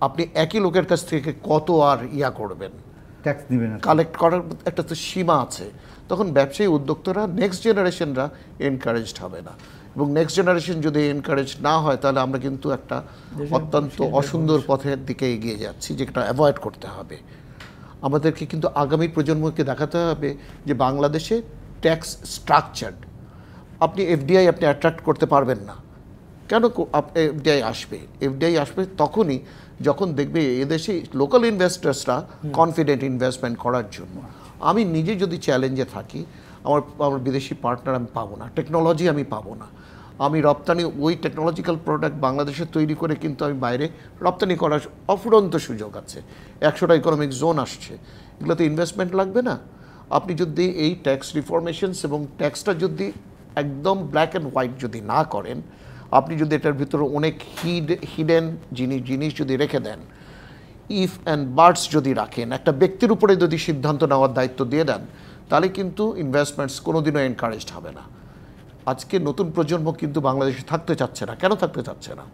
আপনি একই লোকের কাছ থেকে কত আর করবেন, ট্যাক্স দিবেন, কালেক্ট করার একটা তো সীমা আছে। তখন ব্যবসায়ী উদ্যোক্তারা নেক্সট জেনারেশনরা এনকারেজড হবে না, এবং নেক্সট জেনারেশন যদি এনকারেজ না হয় তাহলে আমরা কিন্তু একটা অত্যন্ত অসুন্দর পথের দিকে এগিয়ে যাচ্ছি, যেটা অ্যাভয়েড করতে হবে। আমাদেরকে কিন্তু আগামী প্রজন্মকে দেখাতে হবে যে বাংলাদেশে ট্যাক্স স্ট্রাকচার্ড। আপনি এফডিআই আপনি অ্যাট্রাক্ট করতে পারবেন না, কেন এফডিআই আসবে তখনই যখন দেখবে এদেশে লোকাল ইনভেস্টার্সরা কনফিডেন্ট ইনভেস্টমেন্ট করার জন্য। আমি নিজে যদি চ্যালেঞ্জে থাকি, আমার বিদেশি পার্টনার আমি পাবো না, টেকনোলজি আমি পাবো না, আমি রপ্তানি ওই টেকনোলজিক্যাল প্রোডাক্ট বাংলাদেশে তৈরি করে কিন্তু আমি বাইরে রপ্তানি করার অফুরন্ত সুযোগ আছে। 100টা ইকোনমিক জোন আসছে, এগুলোতে ইনভেস্টমেন্ট লাগবে না। আপনি যদি এই ট্যাক্স রিফরমেশনস এবং ট্যাক্সটা যদি একদম ব্ল্যাক অ্যান্ড হোয়াইট যদি না করেন, আপনি যদি এটার ভিতরে অনেক হিডেন জিনিস যদি রেখে দেন, ইফ অ্যান্ড বার্ডস যদি রাখেন, একটা ব্যক্তির উপরে যদি সিদ্ধান্ত নেওয়ার দায়িত্ব দিয়ে দেন, তাহলে কিন্তু ইনভেস্টমেন্টস কোনোদিনও এনকারেজড হবে না। আজকে নতুন প্রজন্ম কিন্তু বাংলাদেশে থাকতে চাচ্ছে না। কেন থাকতে চাচ্ছে না?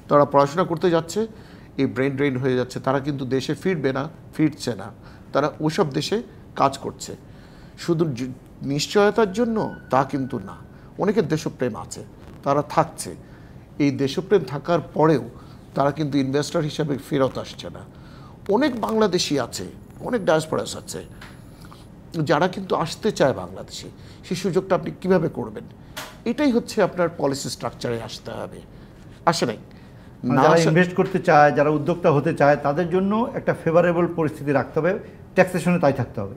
তারা পড়াশোনা করতে যাচ্ছে, এই ব্রেন ড্রেন হয়ে যাচ্ছে, তারা কিন্তু দেশে ফিরছে না, তারা ওসব দেশে কাজ করছে। শুধু নিশ্চয়তার জন্য তা কিন্তু না, অনেকের দেশপ্রেম আছে, তারা থাকছে। এই দেশপ্রেম থাকার পরেও তারা কিন্তু ইনভেস্টর হিসাবে ফেরত আসছে না। অনেক বাংলাদেশি আছে, অনেক ডায়াসপোরাস আছে যারা কিন্তু আসতে চায় বাংলাদেশে, সেই সুযোগটা আপনি কিভাবে করবেন? এটাই হচ্ছে আপনার পলিসি স্ট্রাকচারে আসতে হবে। আসে নাই যারা ইনভেস্ট করতে চায়, যারা উদ্যোক্তা হতে চায়, তাদের জন্য একটা ফেভারেবল পরিস্থিতি রাখতে হবে, ট্যাক্সেশনে তাই থাকতে হবে।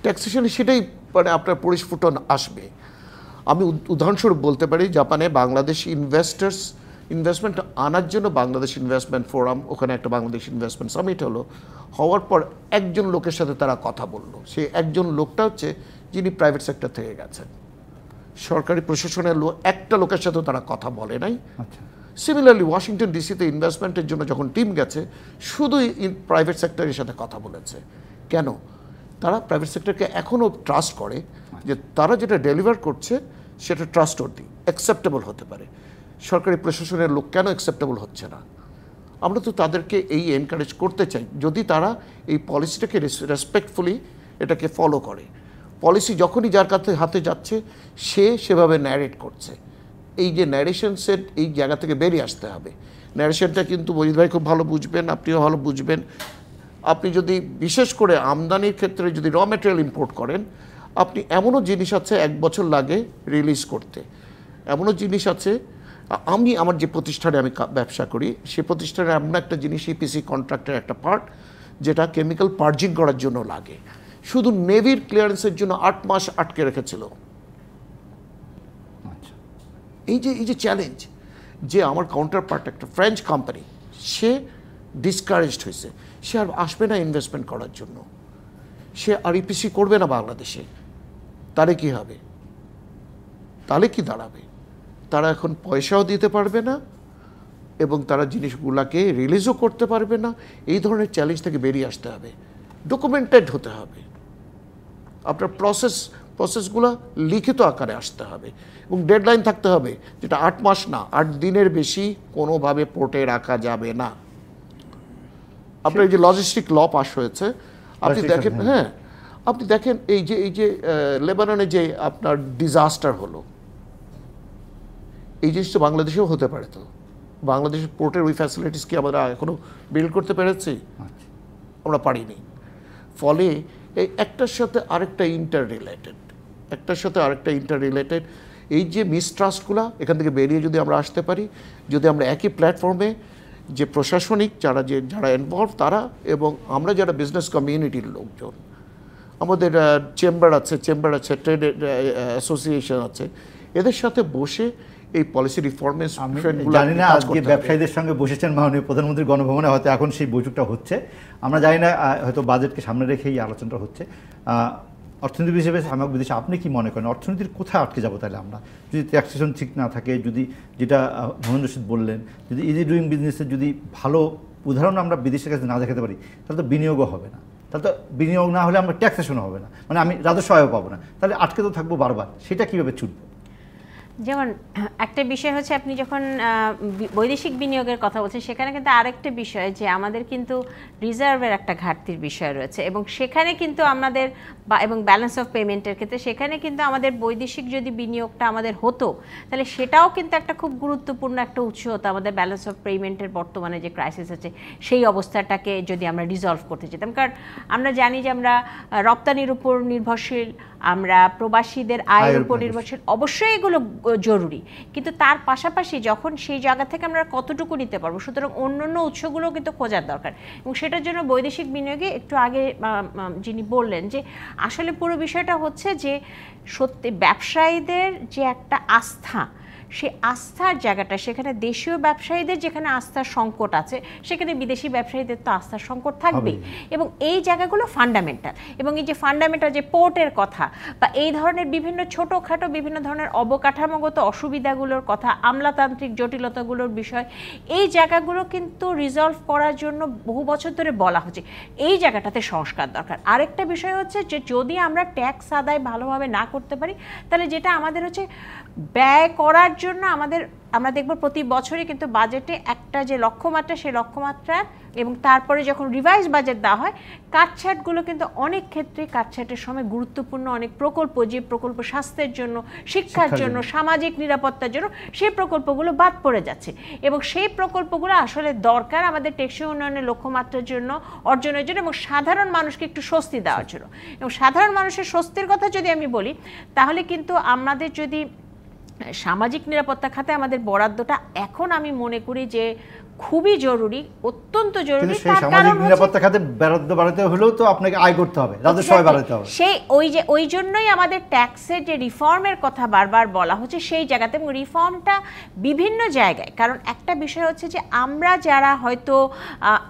ট্যাক্সেশনে সেটাই মানে আপনার পরিস্ফুটন আসবে। আমি উদাহরণস্বরূপ বলতে পারি, জাপানে বাংলাদেশ ইনভেস্টমেন্ট আনার জন্য বাংলাদেশ ইনভেস্টমেন্ট ফোরাম, ওখানে একটা বাংলাদেশ ইনভেস্টমেন্ট সামিট হলো, হওয়ার পর একজন লোকের সাথে তারা কথা বললো। সেই একজন লোকটা হচ্ছে যিনি প্রাইভেট সেক্টর থেকে গেছেন, সরকারি প্রশাসনের একটা লোকের সাথেও তারা কথা বলে নাই। সিমিলারলি ওয়াশিংটন ডিসিতে ইনভেস্টমেন্টের জন্য যখন টিম গেছে, শুধুই প্রাইভেট সেক্টরের সাথে কথা বলেছে। কেন? তারা প্রাইভেট সেক্টরকে এখনও ট্রাস্ট করে যে তারা যেটা ডেলিভার করছে সেটা ট্রাস্টওয়ার্দি, অ্যাকসেপ্টেবল হতে পারে। সরকারি প্রশাসনের লোক কেন অ্যাকসেপ্টেবল হচ্ছে না? আমরা তো তাদেরকে এই এনকারেজ করতে চাই, যদি তারা এই পলিসিটাকে রেসপেক্টফুলি এটাকে ফলো করে। পলিসি যখনই যার কাছে হাতে যাচ্ছে সে সেভাবে ন্যারেট করছে। এই যে ন্যারেশনসের এই জায়গা থেকে বেরিয়ে আসতে হবে। ন্যারেশনটা কিন্তু মজিদ ভাই খুব ভালো বুঝবেন, আপনিও ভালো বুঝবেন। আপনি যদি বিশেষ করে আমদানির ক্ষেত্রে যদি র ম্যাটেরিয়াল ইম্পোর্ট করেন, আপনি এমনও জিনিস আছে 1 বছর লাগে রিলিজ করতে, এমনও জিনিস আছে। আমি আমার যে প্রতিষ্ঠানে আমি ব্যবসা করি সে প্রতিষ্ঠানে এমন একটা জিনিস ইপিসি কন্ট্রাক্টের একটা পার্ট যেটা কেমিক্যাল পার্জিং করার জন্য লাগে, শুধু নেভির ক্লিয়ারেন্সের জন্য 8 মাস আটকে রেখেছিল। এই যে চ্যালেঞ্জ, যে আমার কাউন্টার পার্ট একটা ফ্রেঞ্চ কোম্পানি, সে ডিসকারেজড হয়েছে, সে আর আসবে না ইনভেস্টমেন্ট করার জন্য, সে আর ইপিসি করবে না বাংলাদেশে। তাহলে কি হবে? তাহলে কি দাঁড়াবে? তারা এখন পয়সাও দিতে পারবে না এবং তারা জিনিসগুলোকে রিলিজও করতে পারবে না। এই ধরনের চ্যালেঞ্জ থেকে বেরিয়ে আসতে হবে, ডকুমেন্টেড হতে হবে, আপনার প্রসেসগুলো লিখিত আকারে আসতে হবে এবং ডেডলাইন থাকতে হবে, যেটা 8 মাস না, 8 দিনের বেশি কোনোভাবে পোর্টে রাখা যাবে না। আপনার এই যে লজিস্টিক ল পাস হয়েছে, আপনি দেখেন, হ্যাঁ আপনি দেখেন এই যে লেবাননে যে আপনার ডিজাস্টার হলো, এই জিনিসটা বাংলাদেশেও হতে পারে। তো বাংলাদেশের পোর্টের ওই ফ্যাসিলিটিস কি আমরা এখনো বিল্ড করতে পেরেছি? আমরা পারিনি। ফলে এই একটার সাথে আরেকটা ইন্টার রিলেটেড, এই যে মিসট্রাস্টগুলো, এখান থেকে বেরিয়ে যদি আমরা আসতে পারি, যদি আমরা একই প্ল্যাটফর্মে যে প্রশাসনিক যারা ইনভলভ তারা এবং আমরা যারা বিজনেস কমিউনিটির লোকজন, আমাদের চেম্বার আছে, ট্রেড অ্যাসোসিয়েশন আছে, এদের সাথে বসে এই পলিসি রিফর্মের জানি না আজকে ব্যবসায়ীদের সঙ্গে বসেছেন মাননীয় প্রধানমন্ত্রী গণভবনে, হয়তো এখন সেই বৈঠকটা হচ্ছে, আমরা জানি না, হয়তো বাজেটকে সামনে রেখে এই আলোচনাটা হচ্ছে। অর্থনীতি হিসেবে সামগ্রিক বিদেশে আপনি কি মনে করেন অর্থনীতির কোথায় আটকে যাবো তাহলে আমরা? যদি ট্যাক্সেশন ঠিক না থাকে, যদি যেটা মহেন্দ্র সিং বললেন, যদি ইজি ডুইং বিজনেসের যদি ভালো উদাহরণ আমরা বিদেশের কাছে না দেখাতে পারি, তাহলে তো বিনিয়োগও হবে না। তাহলে তো বিনিয়োগ না হলে আমরা ট্যাক্সেশনও হবে না, মানে আমি রাজস্ব আয়ও পাবো না, তাহলে আটকে তো থাকবো বারবার। সেটা কীভাবে ছুটবে? যেমন একটা বিষয় হচ্ছে, আপনি যখন বৈদেশিক বিনিয়োগের কথা বলছেন, সেখানে কিন্তু আরেকটা বিষয় যে আমাদের কিন্তু রিজার্ভের একটা ঘাটতির বিষয় রয়েছে এবং সেখানে কিন্তু আমাদের এবং ব্যালেন্স অফ পেমেন্টের ক্ষেত্রে সেখানে কিন্তু আমাদের বৈদেশিক যদি বিনিয়োগটা আমাদের হতো, তাহলে সেটাও কিন্তু একটা খুব গুরুত্বপূর্ণ একটা উৎস হতো আমাদের ব্যালেন্স অফ পেমেন্টের বর্তমানে যে ক্রাইসিস আছে সেই অবস্থাটাকে যদি আমরা রিজলভ করতে যেতাম। কারণ আমরা জানি যে আমরা রপ্তানির উপর নির্ভরশীল, আমরা প্রবাসীদের আয়ের উপর নির্ভরশীল, অবশ্যই এগুলো জরুরি, কিন্তু তার পাশাপাশি যখন সেই জায়গা থেকে আমরা কতটুকু নিতে পারবো, সুতরাং অন্যান্য উৎসগুলোও কিন্তু খোঁজার দরকার। এবং সেটার জন্য বৈদেশিক বিনিয়োগে একটু আগে যিনি বললেন যে আসলে পুরো বিষয়টা হচ্ছে যে সত্যি ব্যবসায়ীদের যে একটা আস্থা, সেই আস্থার জায়গাটা, সেখানে দেশীয় ব্যবসায়ীদের যেখানে আস্থার সংকট আছে, সেখানে বিদেশি ব্যবসায়ীদের তো আস্থার সংকট থাকবেই। এবং এই জায়গাগুলো ফান্ডামেন্টাল, এবং এই যে ফান্ডামেন্টাল যে পোর্টের কথা বা এই ধরনের বিভিন্ন ছোটোখাটো বিভিন্ন ধরনের অবকাঠামোগত অসুবিধাগুলোর কথা, আমলাতান্ত্রিক জটিলতাগুলোর বিষয়, এই জায়গাগুলো কিন্তু রিজলভ করার জন্য বহু বছর ধরে বলা হচ্ছে এই জায়গাটাতে সংস্কার দরকার। আরেকটা বিষয় হচ্ছে যে যদি আমরা ট্যাক্স আদায় ভালোভাবে না করতে পারি, তাহলে যেটা আমাদের হচ্ছে ব্যয় করার জন্য আমরা দেখব প্রতি বছরই কিন্তু বাজেটে একটা যে লক্ষ্যমাত্রা, সেই লক্ষ্যমাত্রা এবং তারপরে যখন রিভাইজ বাজেট দেওয়া হয়, কাটছাঁটগুলো কিন্তু অনেক ক্ষেত্রে কাটছাঁটের সময় গুরুত্বপূর্ণ অনেক প্রকল্প, যে প্রকল্প স্বাস্থ্যের জন্য, শিক্ষার জন্য, সামাজিক নিরাপত্তার জন্য, সেই প্রকল্পগুলো বাদ পড়ে যাচ্ছে। এবং সেই প্রকল্পগুলো আসলে দরকার আমাদের টেকসই উন্নয়নের লক্ষ্যমাত্রার জন্য, অর্জনের জন্য এবং সাধারণ মানুষকে একটু স্বস্তি দেওয়ার জন্য। এবং সাধারণ মানুষের স্বস্তির কথা যদি আমি বলি, তাহলে কিন্তু আমাদের যদি সামাজিক নিরাপত্তা খাতে আমাদের বরাদ্দটা এখন আমি মনে করি যে খুবই জরুরি, অত্যন্ত জরুরি। তার কারণ নিরাপত্তা খাতে বরাদ্দ বাড়াতে হলেও তো আপনাকে আয় করতে হবে, রাজস্ব আয় বাড়াতে হবে। সেই ওই জন্যই আমাদের ট্যাক্সের যে রিফর্মের কথা বারবার বলা হচ্ছে সেই জায়গাতে, এবং রিফর্মটা বিভিন্ন জায়গায়। কারণ একটা বিষয় হচ্ছে যে আমরা যারা হয়তো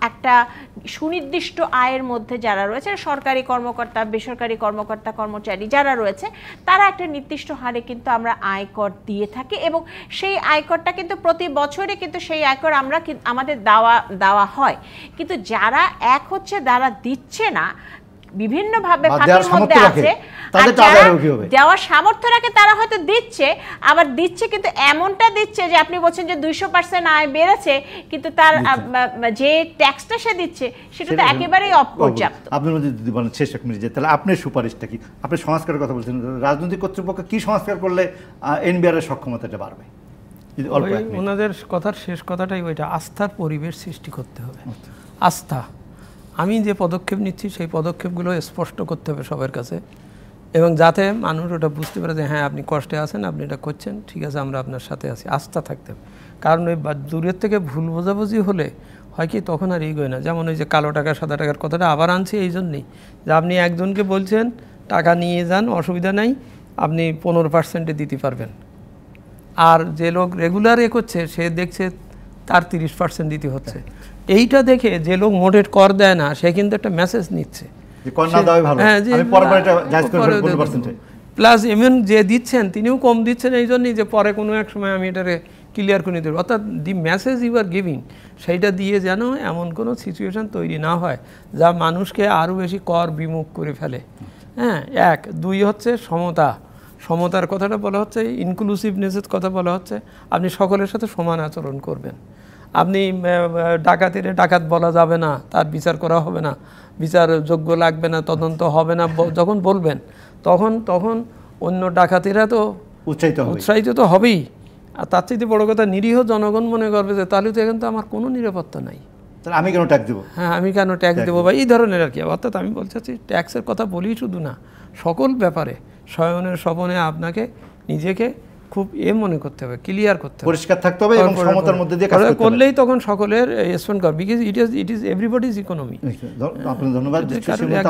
একটা সুনির্দিষ্ট আয়ের মধ্যে যারা রয়েছে, সরকারি কর্মকর্তা, বেসরকারি কর্মকর্তা, কর্মচারী যারা রয়েছে, তারা একটা নির্দিষ্ট হারে কিন্তু আমরা আয়কর দিয়ে থাকি এবং সেই আয়করটা কিন্তু প্রতি বছরে কিন্তু সেই আয়কর আমাদের দেওয়া হয়। কিন্তু যারা যারা দিচ্ছে না, বিভিন্নভাবে বা ফাঁকের দেওয়ার মধ্যে সামর্থ্য আছে, রাখে, আর তাদেরটা যারা আদায় হবে কিভাবে? দেওয়ার সামর্থ্য রাখে তারা হয়তো দিচ্ছে, আবার দিচ্ছে কিন্তু এমনটা দিচ্ছে যে আপনি বলছেন যে 200% আয় বেড়েছে, কিন্তু তার যে ট্যাক্সটা সে দিচ্ছে সেটা তো একেবারেই অপর্যাপ্ত। আপনার মধ্যে যদি বলেন শেষ এক মিনিট যে তাহলে আপনার সুপারিশটা কি? আপনি সংস্কারের কথা বলছেন, রাজনৈতিক কর্তৃপক্ষ কি সংস্কার করলে এনবিআর এর সক্ষমতাটা বাড়বে? যদি অল্প এক মিনিট। ওনাদের কথার শেষ কথাটাই ওইটা, আস্থার পরিবেশ সৃষ্টি করতে হবে। আস্থা, আমি যে পদক্ষেপ নিচ্ছি সেই পদক্ষেপগুলো স্পষ্ট করতে হবে সবার কাছে, এবং যাতে মানুষ ওটা বুঝতে পারে যে হ্যাঁ আপনি কষ্টে আছেন, আপনি এটা করছেন, ঠিক আছে আমরা আপনার সাথে আছি। আস্থা থাকতে হবে, কারণ ওই দূরের থেকে ভুল বোঝাবুঝি হলে হয় কি তখন আর এগোয় না। যেমন ওই যে কালো টাকা সাদা টাকার কথাটা আবার আনছি এই জন্যেই যে আপনি একজনকে বলছেন টাকা নিয়ে যান, অসুবিধা নাই, আপনি 15% দিতে পারবেন, আর যে লোক রেগুলার করছে সে দেখছে তার 30% দিতে হচ্ছে। এইটা দেখে যে লোক মোটের কর দেয় না সে কিন্তু একটা মেসেজ নিচ্ছে, প্লাস এমন যে দিচ্ছেন তিনিও কম দিচ্ছেন এই জন্যই যে পরে কোনো এক সময় আমি এটারে ক্লিয়ার করে দেবো। অর্থাৎ the message you are giving সেইটা দিয়ে যেন এমন কোনো সিচুয়েশান তৈরি না হয় যা মানুষকে আরও বেশি কর বিমুখ করে ফেলে। হ্যাঁ, এক। দুই হচ্ছে সমতা, সমতার কথাটা বলা হচ্ছে, ইনক্লুসিভনেসের কথা বলা হচ্ছে, আপনি সকলের সাথে সমান আচরণ করবেন। আপনি ডাকাতের ডাকাত বলা যাবে না, তার বিচার করা হবে না, বিচার যোগ্য লাগবে না, তদন্ত হবে না যখন বলবেন তখন অন্য ডাকাতিরা তো উৎসাহিত তো হবেই। আর তার চাইতে বড় কথা, নিরীহ জনগণ মনে করবে যে তাহলে তো এখন তো আমার কোনো নিরাপত্তা নাই, আমি কেন ট্যাক্স দেবো, হ্যাঁ আমি কেন ট্যাক্স দেবো বা এই ধরনের আর কি। অর্থাৎ আমি বলতে চাচ্ছি ট্যাক্সের কথা বলি শুধু না, সকল ব্যাপারে শয়নের স্বপনে আপনাকে নিজেকে খুব মনে করতে হবে, ক্লিয়ার করতে হবে, পরিষ্কার থাকতে হবে এবং সমতার মধ্যে দিয়ে কাজ করতে হবে, করলেই তখন সকলের রেসপন্ড করবে, because it is everybody's economy. আপনার ধন্যবাদ।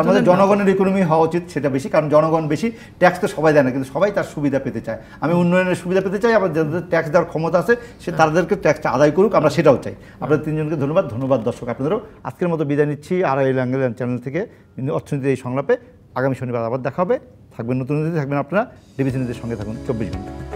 আমাদের জনগণের ইকোনমি হওয়া উচিত, সেটা বেশি, কারণ জনগণ বেশি, ট্যাক্স তো সবাই দেয় না, কিন্তু সবাই তার সুবিধা পেতে চায়। আমি উন্নয়নের সুবিধা পেতে চাই, আবার যাদের ট্যাক্স দেওয়ার ক্ষমতা আছে সে তাদেরকে ট্যাক্সটা আদায় করুক, আমরা সেটাও চাই। আপনাদের তিনজনকে ধন্যবাদ। ধন্যবাদ দর্শক আপনাদেরও। আজকের মতো বিদায় নিচ্ছি আড়াই ল্যাঙ্গেল চ্যানেল থেকে অর্থনীতির এই সংলাপে। আগামী শনিবার আবার দেখা হবে। থাকবেন নতুন অতিথি, থাকবেন আপনারা। ডিবিসি নিউজের সঙ্গে থাকুন 24 ঘন্টা।